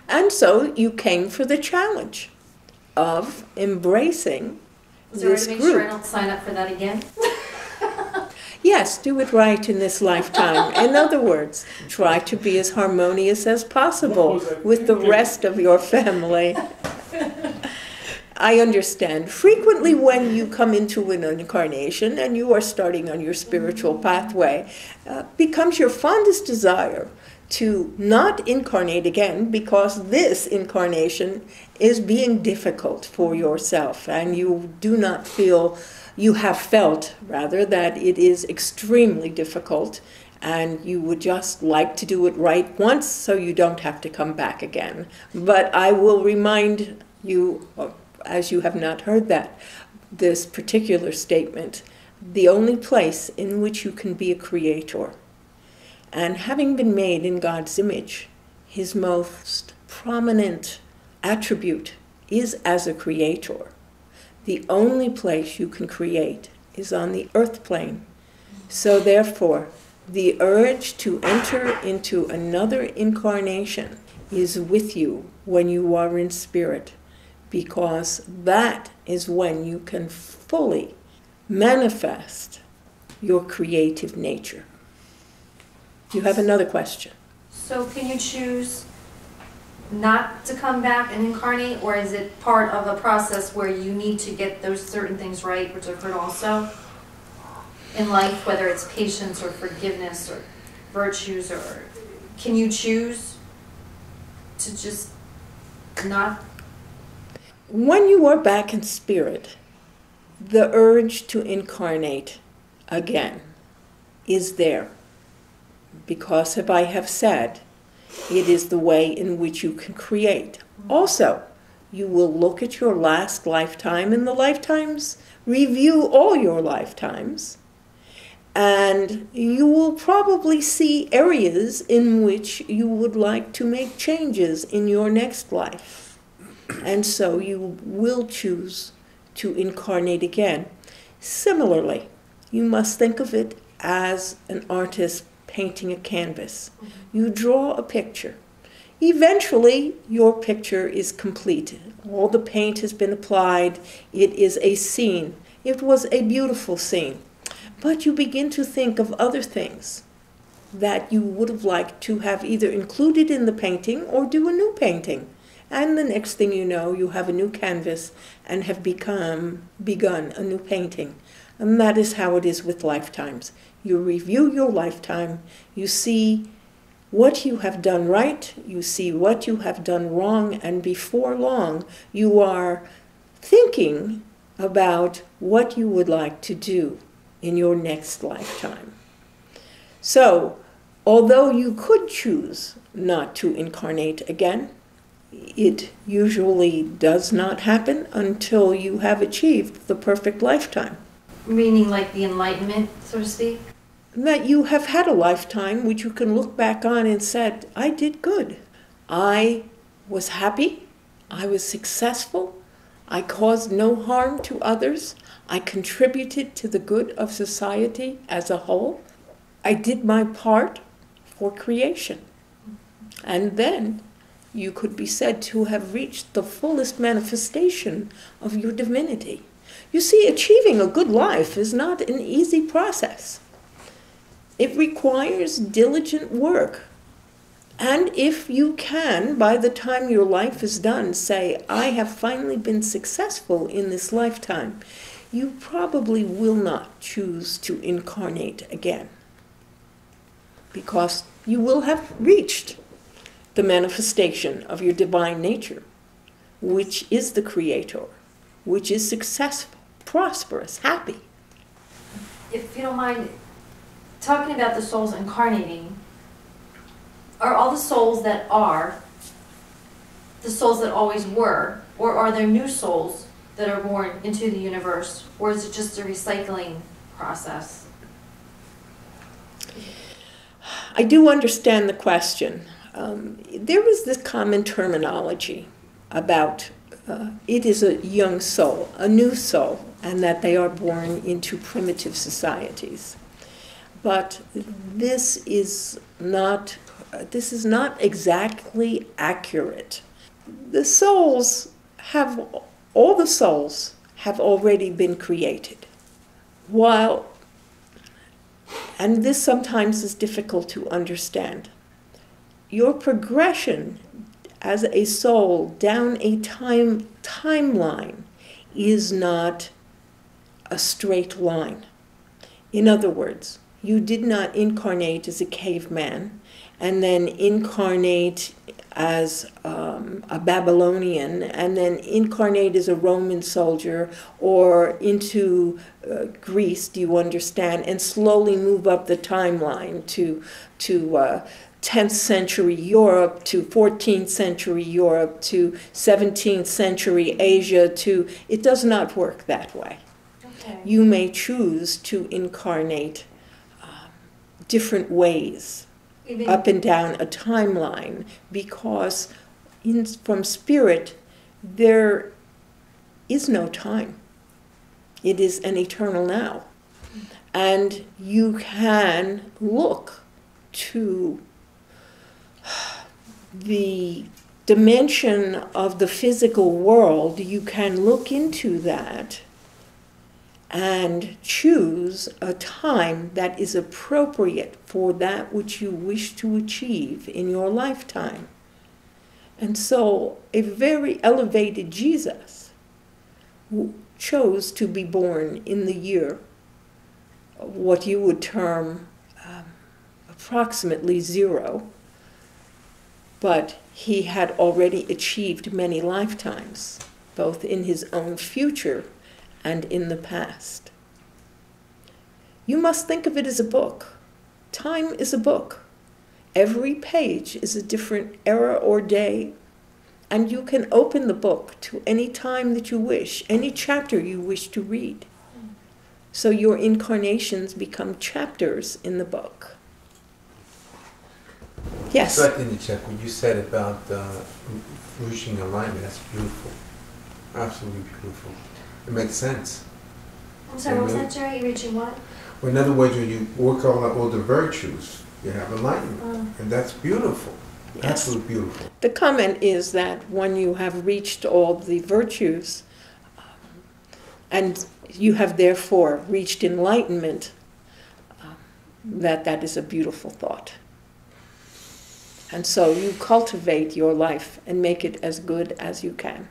And so you came for the challenge of embracing Is there a way this to make group. sure I don't sign up for that again? Yes, do it right in this lifetime. In other words, try to be as harmonious as possible with the rest of your family. I understand. Frequently when you come into an incarnation and you are starting on your spiritual pathway, becomes your fondest desire to not incarnate again, because this incarnation is being difficult for yourself, and you do not feel, you have felt rather, that it is extremely difficult, and you would just like to do it right once so you don't have to come back again. But I will remind you, as you have not heard that, this particular statement: the only place in which you can be a creator, and having been made in God's image, his most prominent attribute is as a creator. The only place you can create is on the earth plane. So therefore, the urge to enter into another incarnation is with you when you are in spirit, because that is when you can fully manifest your creative nature. You have another question. So can you choose not to come back and incarnate, or is it part of a process where you need to get those certain things right, which I've heard also in life, whether it's patience or forgiveness or virtues, or can you choose to just not? When you are back in spirit, the urge to incarnate again is there, because, as I have said, it is the way in which you can create. Also, you will look at your last lifetime and the lifetimes, review all your lifetimes, and you will probably see areas in which you would like to make changes in your next life. And so you will choose to incarnate again. Similarly, you must think of it as an artist painting a canvas. You draw a picture. Eventually, your picture is complete. All the paint has been applied. It is a scene. It was a beautiful scene. But you begin to think of other things that you would have liked to have either included in the painting or do a new painting. And the next thing you know, you have a new canvas and have begun a new painting. And that is how it is with lifetimes. You review your lifetime, you see what you have done right, you see what you have done wrong, and before long, you are thinking about what you would like to do in your next lifetime. So, although you could choose not to incarnate again, it usually does not happen until you have achieved the perfect lifetime. Meaning like the enlightenment, so to speak? That you have had a lifetime which you can look back on and said, I did good. I was happy. I was successful. I caused no harm to others. I contributed to the good of society as a whole. I did my part for creation. And then you could be said to have reached the fullest manifestation of your divinity. You see, achieving a good life is not an easy process. It requires diligent work. And if you can, by the time your life is done, say, I have finally been successful in this lifetime, you probably will not choose to incarnate again, because you will have reached the manifestation of your divine nature, which is the creator, which is successful, prosperous, happy. If you don't mind, talking about the souls incarnating, are all the souls that are the souls that always were, or are there new souls that are born into the universe, or is it just a recycling process? I do understand the question. There is this common terminology about it is a young soul, a new soul, and that they are born into primitive societies. But this is not this is not exactly accurate. The souls have, all the souls have already been created. While, and this sometimes is difficult to understand, your progression as a soul down a timeline is not a straight line. In other words, you did not incarnate as a caveman and then incarnate as a Babylonian and then incarnate as a Roman soldier or into Greece, do you understand, and slowly move up the timeline to 10th century Europe, to 14th century Europe, to 17th century Asia, it does not work that way. Okay. You may choose to incarnate different ways up and down a timeline, because from spirit there is no time. It is an eternal now. And you can look to the dimension of the physical world, you can look into that and choose a time that is appropriate for that which you wish to achieve in your lifetime. And so a very elevated Jesus who chose to be born in the year of what you would term approximately 0, but he had already achieved many lifetimes, both in his own future and in the past. You must think of it as a book. Time is a book. Every page is a different era or day, and you can open the book to any time that you wish, any chapter you wish to read. So your incarnations become chapters in the book. Yes? So I didn't check what you said about reaching alignment. That's beautiful. Absolutely beautiful. It makes sense. I'm sorry, what was that, Jerry? Reaching what? Well, in other words, when you work on all the virtues, you have enlightenment. And that's beautiful. Yes. Absolutely beautiful. The comment is that when you have reached all the virtues, and you have therefore reached enlightenment, that is a beautiful thought. And so you cultivate your life and make it as good as you can.